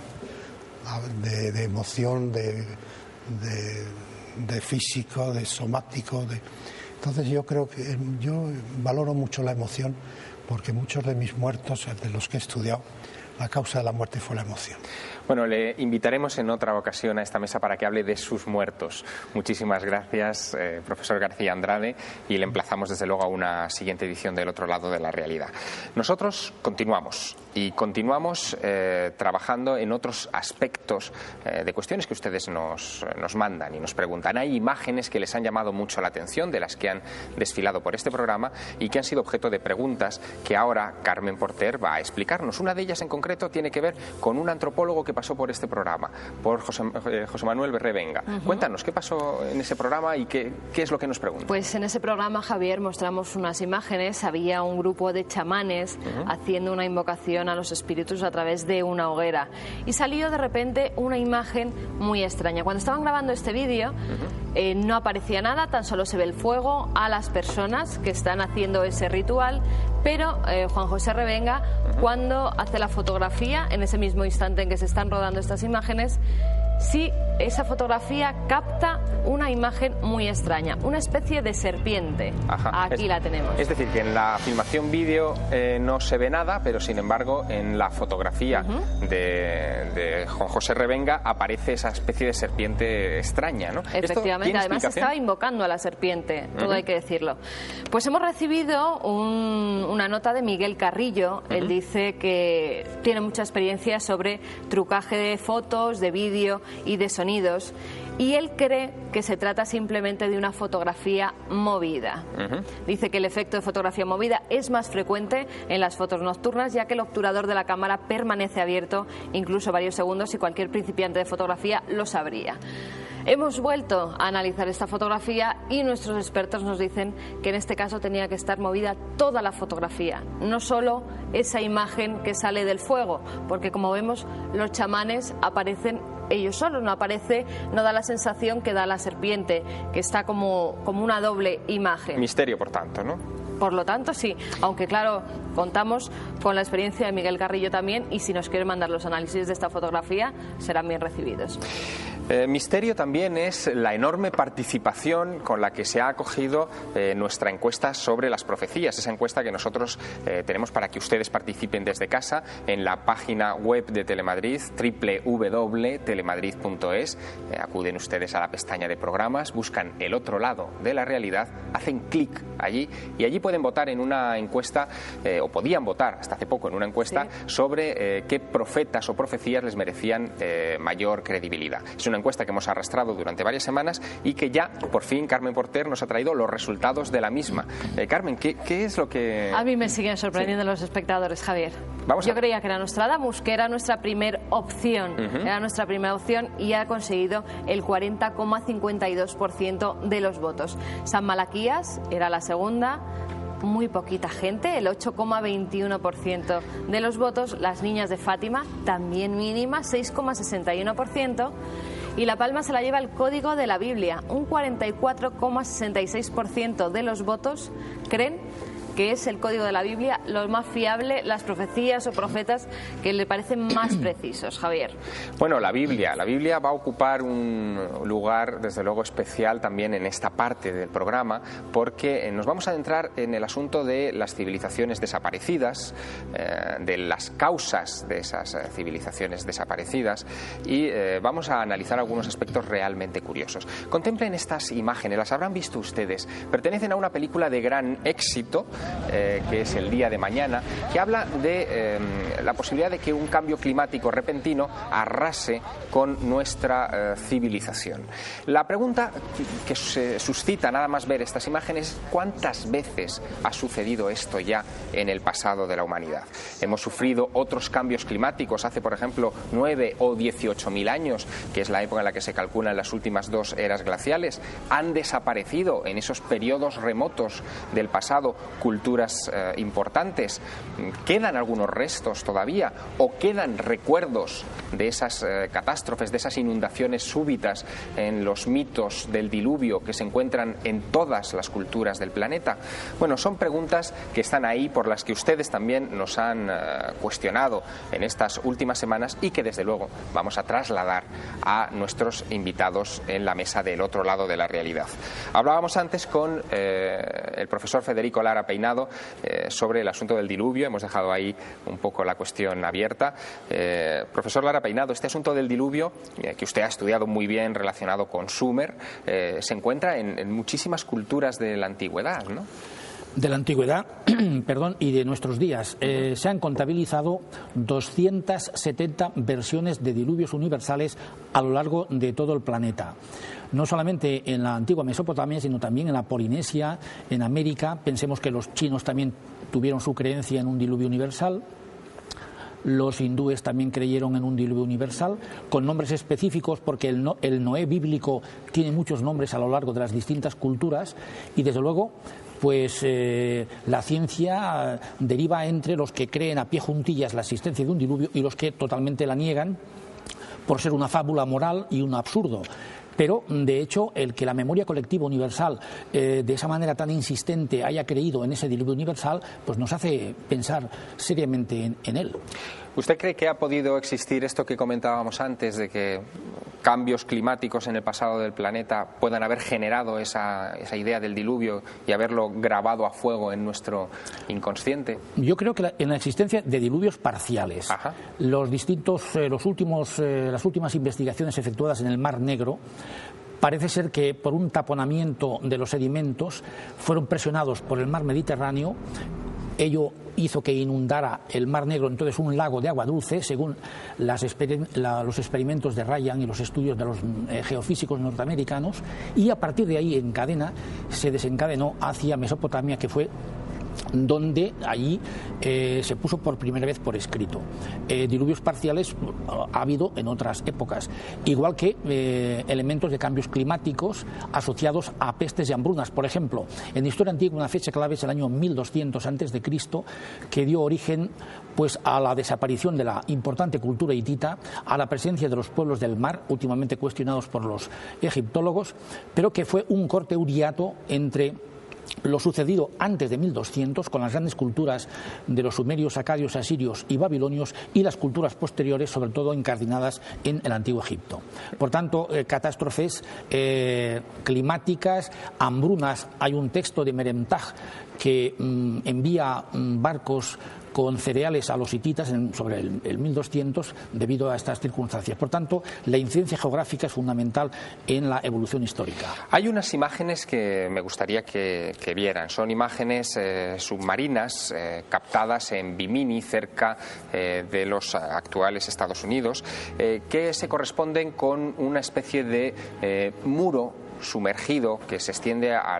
de emoción, de físico, de somático, entonces yo creo que yo valoro mucho la emoción, porque muchos de mis muertos, de los que he estudiado, la causa de la muerte fue la emoción. Bueno, le invitaremos en otra ocasión a esta mesa para que hable de sus muertos. Muchísimas gracias, profesor García Andrade, y le emplazamos desde luego a una siguiente edición del Otro Lado de la Realidad. Nosotros continuamos trabajando en otros aspectos de cuestiones que ustedes nos mandan y nos preguntan. Hay imágenes que les han llamado mucho la atención, de las que han desfilado por este programa y que han sido objeto de preguntas que ahora Carmen Porter va a explicarnos. Una de ellas en concreto tiene que ver con un antropólogo que pasó por este programa, por José Manuel Revenga. Cuéntanos, ¿qué pasó en ese programa y qué es lo que nos pregunta? Pues en ese programa, Javier, mostramos unas imágenes. Había un grupo de chamanes haciendo una invocación a los espíritus a través de una hoguera. Y salió de repente una imagen muy extraña. Cuando estaban grabando este vídeo, no aparecía nada, tan solo se ve el fuego, a las personas que están haciendo ese ritual, pero Juan José Revenga, cuando hace la fotografía, en ese mismo instante en que se están rodando estas imágenes, sí, esa fotografía capta una imagen muy extraña, una especie de serpiente. Aquí la tenemos. Es decir, que en la filmación vídeo no se ve nada, pero sin embargo en la fotografía de Juan José Revenga aparece esa especie de serpiente extraña, ¿no? Efectivamente, además estaba invocando a la serpiente, todo hay que decirlo. Pues hemos recibido una nota de Miguel Carrillo. Él dice que tiene mucha experiencia sobre trucaje de fotos, de vídeo y de sonidos, y él cree que se trata simplemente de una fotografía movida. Dice que el efecto de fotografía movida es más frecuente en las fotos nocturnas, ya que el obturador de la cámara permanece abierto incluso varios segundos y cualquier principiante de fotografía lo sabría. Hemos vuelto a analizar esta fotografía y nuestros expertos nos dicen que en este caso tenía que estar movida toda la fotografía, no solo esa imagen que sale del fuego, porque como vemos los chamanes aparecen ellos solos, no da la sensación que da la serpiente, que está como una doble imagen. Misterio, por tanto, ¿no? Por lo tanto, sí, aunque claro, contamos con la experiencia de Miguel Carrillo también, y si nos quieren mandar los análisis de esta fotografía, serán bien recibidos. Misterio también es la enorme participación con la que se ha acogido nuestra encuesta sobre las profecías, esa encuesta que nosotros tenemos para que ustedes participen desde casa en la página web de Telemadrid, www.telemadrid.es. Acuden ustedes a la pestaña de programas, buscan El Otro Lado de la Realidad, hacen clic allí y allí pueden votar en una encuesta, o podían votar hasta hace poco en una encuesta, sobre qué profetas o profecías les merecían mayor credibilidad. Es una encuesta que hemos arrastrado durante varias semanas y que ya, por fin, Carmen Porter nos ha traído los resultados de la misma. Carmen, ¿qué es lo que...? A mí me siguen sorprendiendo los espectadores, Javier. Yo creía que era Nostradamus, que era nuestra primera opción. Era nuestra primera opción y ha conseguido el 40,52% de los votos. San Malaquías era la segunda. Muy poquita gente, el 8,21% de los votos. Las niñas de Fátima, también mínima, 6,61%. Y la palma se la lleva el Código de la Biblia. Un 44,66% de los votos creen que es el Código de la Biblia lo más fiable, las profecías o profetas que le parecen más precisos, Javier. Bueno, la Biblia va a ocupar un lugar desde luego especial también en esta parte del programa, porque nos vamos a adentrar en el asunto de las civilizaciones desaparecidas, de las causas de esas civilizaciones desaparecidas, y vamos a analizar algunos aspectos realmente curiosos. Contemplen estas imágenes, las habrán visto ustedes, pertenecen a una película de gran éxito, que es El día de mañana, que habla de la posibilidad de que un cambio climático repentino arrase con nuestra civilización. La pregunta que se suscita nada más ver estas imágenes: ¿cuántas veces ha sucedido esto ya en el pasado de la humanidad? Hemos sufrido otros cambios climáticos hace, por ejemplo, 9 o 18.000 años, que es la época en la que se calculan las últimas dos eras glaciales. Han desaparecido en esos periodos remotos del pasado culturas importantes. ¿Quedan algunos restos todavía o quedan recuerdos de esas catástrofes, de esas inundaciones súbitas en los mitos del diluvio que se encuentran en todas las culturas del planeta? Bueno, son preguntas que están ahí, por las que ustedes también nos han cuestionado en estas últimas semanas y que desde luego vamos a trasladar a nuestros invitados en la mesa del otro lado de la realidad. Hablábamos antes con el el profesor Federico Lara Peinado sobre el asunto del diluvio. Hemos dejado ahí un poco la cuestión abierta. Profesor Lara Peinado, este asunto del diluvio, que usted ha estudiado muy bien relacionado con Sumer, se encuentra en muchísimas culturas de la antigüedad, ¿no? De la antigüedad, perdón, y de nuestros días. Se han contabilizado 270 versiones de diluvios universales a lo largo de todo el planeta. No solamente en la antigua Mesopotamia, sino también en la Polinesia, en América. Pensemos que los chinos también tuvieron su creencia en un diluvio universal. Los hindúes también creyeron en un diluvio universal, con nombres específicos, porque el Noé bíblico tiene muchos nombres a lo largo de las distintas culturas, y desde luego pues la ciencia deriva entre los que creen a pie juntillas la existencia de un diluvio y los que totalmente la niegan por ser una fábula moral y un absurdo. Pero, de hecho, el que la memoria colectiva universal de esa manera tan insistente haya creído en ese diluvio universal, pues nos hace pensar seriamente en él. ¿Usted cree que ha podido existir esto que comentábamos antes, de que cambios climáticos en el pasado del planeta puedan haber generado esa idea del diluvio y haberlo grabado a fuego en nuestro inconsciente? Yo creo que en la existencia de diluvios parciales. Ajá. Las últimas investigaciones efectuadas en el Mar Negro parece ser que por un taponamiento de los sedimentos fueron presionados por el mar Mediterráneo. Ello hizo que inundara el Mar Negro, entonces un lago de agua dulce, según los experimentos de Ryan y los estudios de los geofísicos norteamericanos, y a partir de ahí se desencadenó hacia Mesopotamia, que fue donde allí se puso por primera vez por escrito. Diluvios parciales ha habido en otras épocas, igual que elementos de cambios climáticos asociados a pestes y hambrunas. Por ejemplo, en la historia antigua una fecha clave es el año 1200 a.C., que dio origen pues a la desaparición de la importante cultura hitita, a la presencia de los pueblos del mar, últimamente cuestionados por los egiptólogos, pero que fue un corte uriato entre lo sucedido antes de 1200 con las grandes culturas de los sumerios, acadios, asirios y babilonios, y las culturas posteriores, sobre todo incardinadas en el antiguo Egipto. Por tanto, catástrofes climáticas, hambrunas. Hay un texto de Meremtaj que envía barcos con cereales a los hititas sobre el 1200 debido a estas circunstancias. Por tanto, la incidencia geográfica es fundamental en la evolución histórica. Hay unas imágenes que me gustaría que vieran. Son imágenes submarinas captadas en Bimini, cerca de los actuales Estados Unidos, que se corresponden con una especie de muro sumergido que se extiende a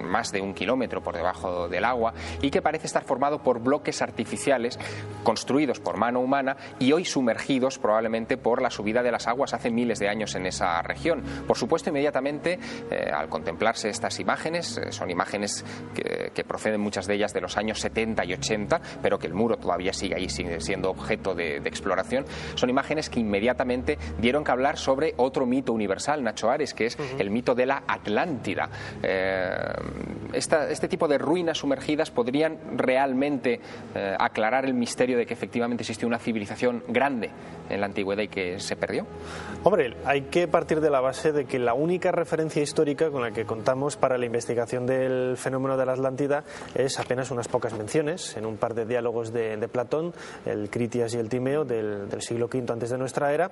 más de 1 kilómetro por debajo del agua y que parece estar formado por bloques artificiales construidos por mano humana y hoy sumergidos probablemente por la subida de las aguas hace miles de años en esa región. Por supuesto, inmediatamente al contemplarse estas imágenes, son imágenes que proceden muchas de ellas de los años 70 y 80, pero que el muro todavía sigue ahí, sigue siendo objeto de exploración. Son imágenes que inmediatamente dieron que hablar sobre otro mito universal, Nacho Ares, que es el mito de la Atlántida. Este tipo de ruinas sumergidas podrían realmente aclarar el misterio de que efectivamente existió una civilización grande en la antigüedad y que se perdió. Hombre, hay que partir de la base de que la única referencia histórica con la que contamos para la investigación del fenómeno de la Atlántida es apenas unas pocas menciones en un par de diálogos de Platón, el Critias y el Timeo del siglo V antes de nuestra era,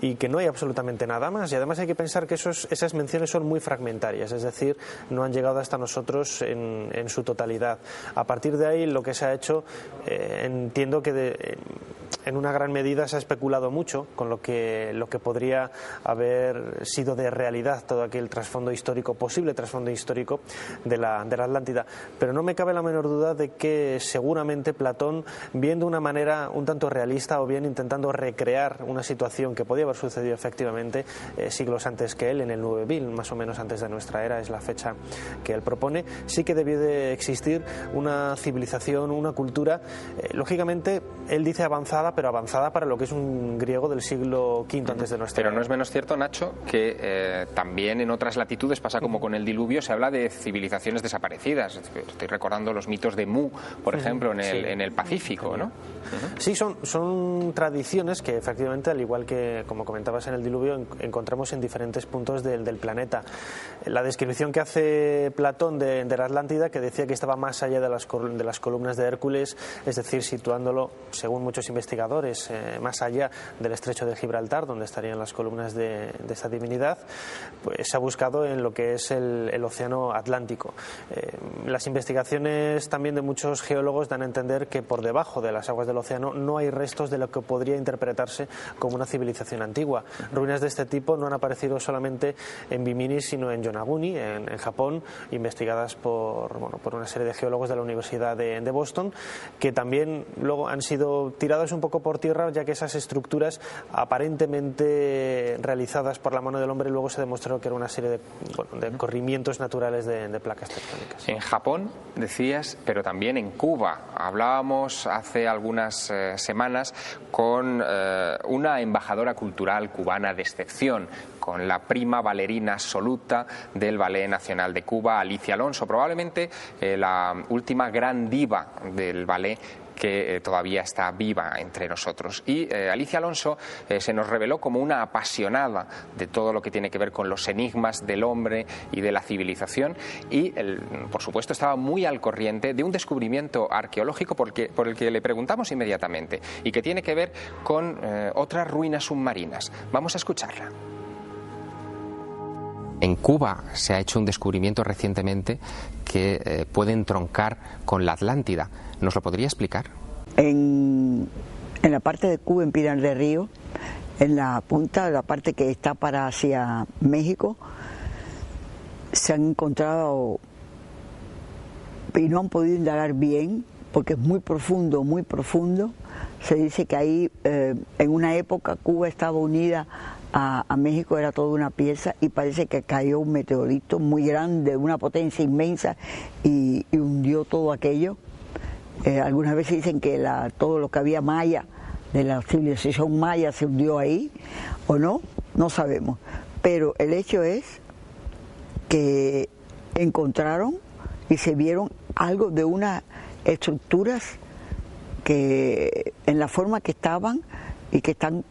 y que no hay absolutamente nada más. Y además hay que pensar que esas menciones son muy fragmentarias, es decir, no han llegado hasta nosotros en su totalidad. A partir de ahí, lo que se ha hecho, entiendo que en una gran medida se ha especulado mucho con lo que podría haber sido de realidad todo aquel trasfondo histórico, posible trasfondo histórico de la Atlántida. Pero no me cabe la menor duda de que seguramente Platón, viendo una manera un tanto realista o bien intentando recrear una situación que podía haber sucedido efectivamente siglos antes que él, en el 9000, más o menos antes de nuestra era, es la fecha que él propone, sí que debió de existir una civilización, una cultura, lógicamente él dice avanzada, pero avanzada para lo que es un griego del siglo V antes de nuestra era. Pero no es menos cierto, Nacho, que también en otras latitudes pasa como con el diluvio, se habla de civilizaciones desaparecidas. Estoy recordando los mitos de Mu, por ejemplo, en el Pacífico, ¿no? Sí, son tradiciones que efectivamente, al igual que, como comentabas, en el diluvio, encontramos en diferentes puntos del planeta. La descripción que hace Platón de la Atlántida, que decía que estaba más allá de las columnas de Hércules, es decir, situándolo, según muchos investigadores, más allá del estrecho de Gibraltar, donde estarían las columnas de esta divinidad, pues se ha buscado en lo que es el océano Atlántico. Las investigaciones también de muchos geólogos dan a entender que por debajo de las aguas del océano no hay restos de lo que podría interpretarse como una civilización antigua. Ruinas de este tipo no han aparecido solamente en Bimini, sino en Yonaguni, en Japón, investigadas por una serie de geólogos de la Universidad de Boston, que también luego han sido tirados un poco por tierra, ya que esas estructuras aparentemente realizadas por la mano del hombre luego se demostró que era una serie de corrimientos naturales de placas tectónicas. En Japón, decías, pero también en Cuba. Hablábamos hace algunas semanas con una embajadora cultural cubana de excepción, con la prima bailarina absoluta del Ballet Nacional de Cuba, Alicia Alonso, probablemente la última gran diva del ballet que todavía está viva entre nosotros. Y Alicia Alonso se nos reveló como una apasionada de todo lo que tiene que ver con los enigmas del hombre y de la civilización, y por supuesto estaba muy al corriente de un descubrimiento arqueológico por el que le preguntamos inmediatamente y que tiene que ver con otras ruinas submarinas. Vamos a escucharla. En Cuba se ha hecho un descubrimiento recientemente que puede entroncar con la Atlántida. ¿Nos lo podría explicar? En la parte de Cuba, en Pinar del Río, en la punta, la parte que está para hacia México, se han encontrado, y no han podido indagar bien, porque es muy profundo, muy profundo. Se dice que ahí, en una época, Cuba estaba unida a México, era toda una pieza, y parece que cayó un meteorito muy grande, una potencia inmensa, y hundió todo aquello. Algunas veces dicen que todo lo que había maya, de la civilización maya, se hundió ahí, o no sabemos. Pero el hecho es que encontraron y se vieron algo de unas estructuras que en la forma que estaban y que están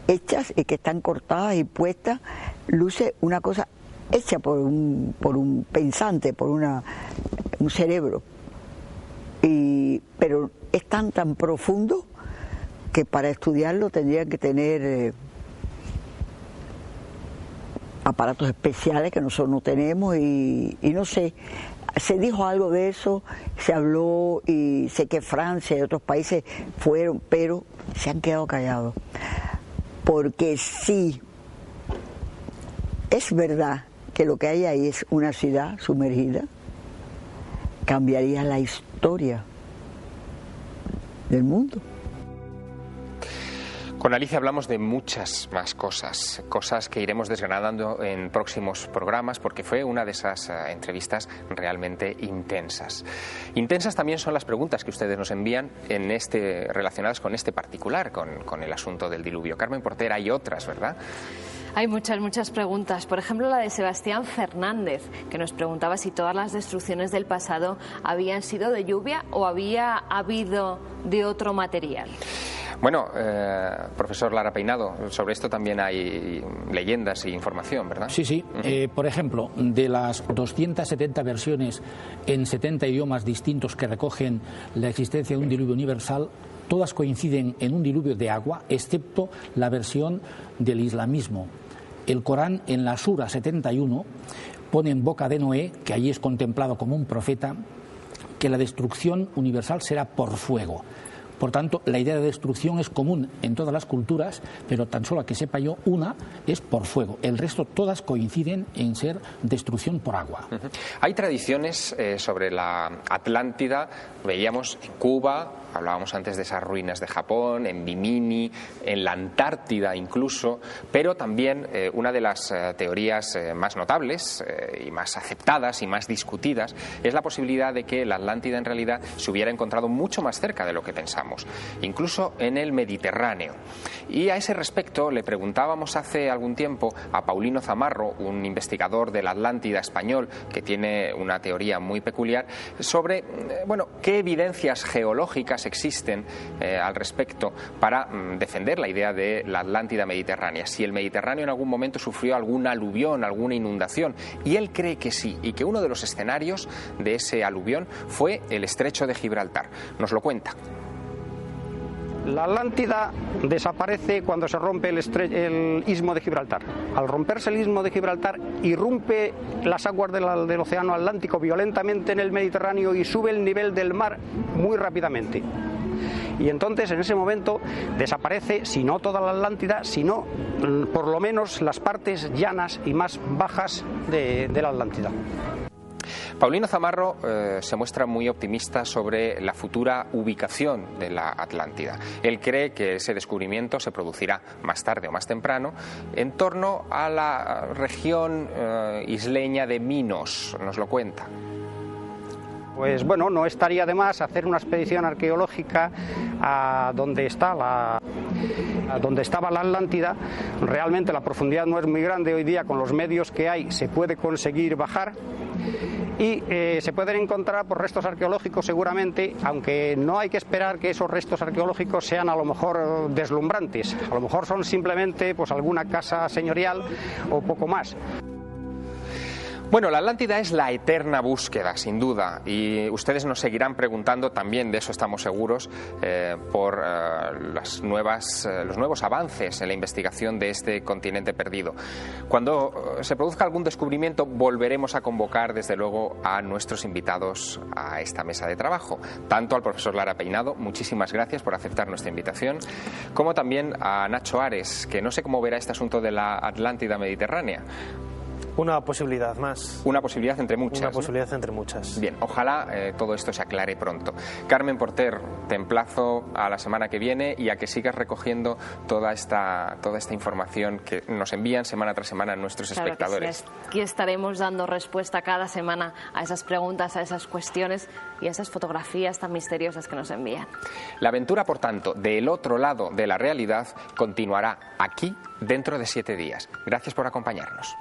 hechas y que están cortadas y puestas, luce una cosa hecha por un pensante, por un cerebro. Pero es tan profundo que para estudiarlo tendrían que tener aparatos especiales que nosotros no tenemos, y no sé, se dijo algo de eso, se habló, y sé que Francia y otros países fueron, pero se han quedado callados. Porque si es verdad que lo que hay ahí es una ciudad sumergida, cambiaría la historia del mundo. Con Alicia hablamos de muchas más cosas que iremos desgranando en próximos programas, porque fue una de esas entrevistas realmente intensas. Intensas también son las preguntas que ustedes nos envían relacionadas con este particular, con el asunto del diluvio. Carmen Porter, hay otras, ¿verdad? Hay muchas preguntas. Por ejemplo, la de Sebastián Fernández, que nos preguntaba si todas las destrucciones del pasado habían sido de lluvia o había habido de otro material. Bueno, profesor Lara Peinado, sobre esto también hay leyendas e información, ¿verdad? Sí. Por ejemplo, de las 270 versiones en 70 idiomas distintos que recogen la existencia de un diluvio universal, todas coinciden en un diluvio de agua, excepto la versión del islamismo. El Corán, en la Sura 71, pone en boca de Noé, que allí es contemplado como un profeta, que la destrucción universal será por fuego. Por tanto, la idea de destrucción es común en todas las culturas, pero tan solo que sepa yo, una es por fuego. El resto todas coinciden en ser destrucción por agua. Hay tradiciones sobre la Atlántida, veíamos en Cuba, hablábamos antes de esas ruinas de Japón, en Bimini, en la Antártida incluso, pero también una de las teorías más notables y más aceptadas y más discutidas es la posibilidad de que la Atlántida en realidad se hubiera encontrado mucho más cerca de lo que pensamos. imaginamos, incluso en el Mediterráneo. Y a ese respecto le preguntábamos hace algún tiempo a Paulino Zamarro, un investigador de la Atlántida español que tiene una teoría muy peculiar, sobre qué evidencias geológicas existen al respecto para defender la idea de la Atlántida mediterránea. Si el Mediterráneo en algún momento sufrió alguna aluvión, alguna inundación, y él cree que sí, y que uno de los escenarios de ese aluvión fue el Estrecho de Gibraltar. Nos lo cuenta. La Atlántida desaparece cuando se rompe el istmo de Gibraltar. Al romperse el istmo de Gibraltar, irrumpe las aguas del océano Atlántico violentamente en el Mediterráneo y sube el nivel del mar muy rápidamente. Y entonces en ese momento desaparece, si no toda la Atlántida, sino por lo menos las partes llanas y más bajas de la Atlántida. Paulino Zamarro se muestra muy optimista sobre la futura ubicación de la Atlántida. Él cree que ese descubrimiento se producirá más tarde o más temprano en torno a la región isleña de Minos. Nos lo cuenta. Pues no estaría de más hacer una expedición arqueológica a donde estaba la Atlántida. Realmente la profundidad no es muy grande hoy día, con los medios que hay se puede conseguir bajar y se pueden encontrar restos arqueológicos seguramente, aunque no hay que esperar que esos restos arqueológicos sean a lo mejor deslumbrantes, a lo mejor son simplemente alguna casa señorial o poco más. Bueno, la Atlántida es la eterna búsqueda, sin duda, y ustedes nos seguirán preguntando también, de eso estamos seguros, por los nuevos avances en la investigación de este continente perdido. Cuando se produzca algún descubrimiento, volveremos a convocar, desde luego, a nuestros invitados a esta mesa de trabajo, tanto al profesor Lara Peinado, muchísimas gracias por aceptar nuestra invitación, como también a Nacho Ares, que no sé cómo verá este asunto de la Atlántida mediterránea. Una posibilidad más. Una posibilidad entre muchas. Una posibilidad entre muchas. Bien, ojalá todo esto se aclare pronto. Carmen Porter, te emplazo a la semana que viene y a que sigas recogiendo toda esta información que nos envían semana tras semana nuestros espectadores. Que sí, aquí estaremos dando respuesta cada semana a esas preguntas, a esas cuestiones y a esas fotografías tan misteriosas que nos envían. La aventura, por tanto, del otro lado de la realidad continuará aquí dentro de 7 días. Gracias por acompañarnos.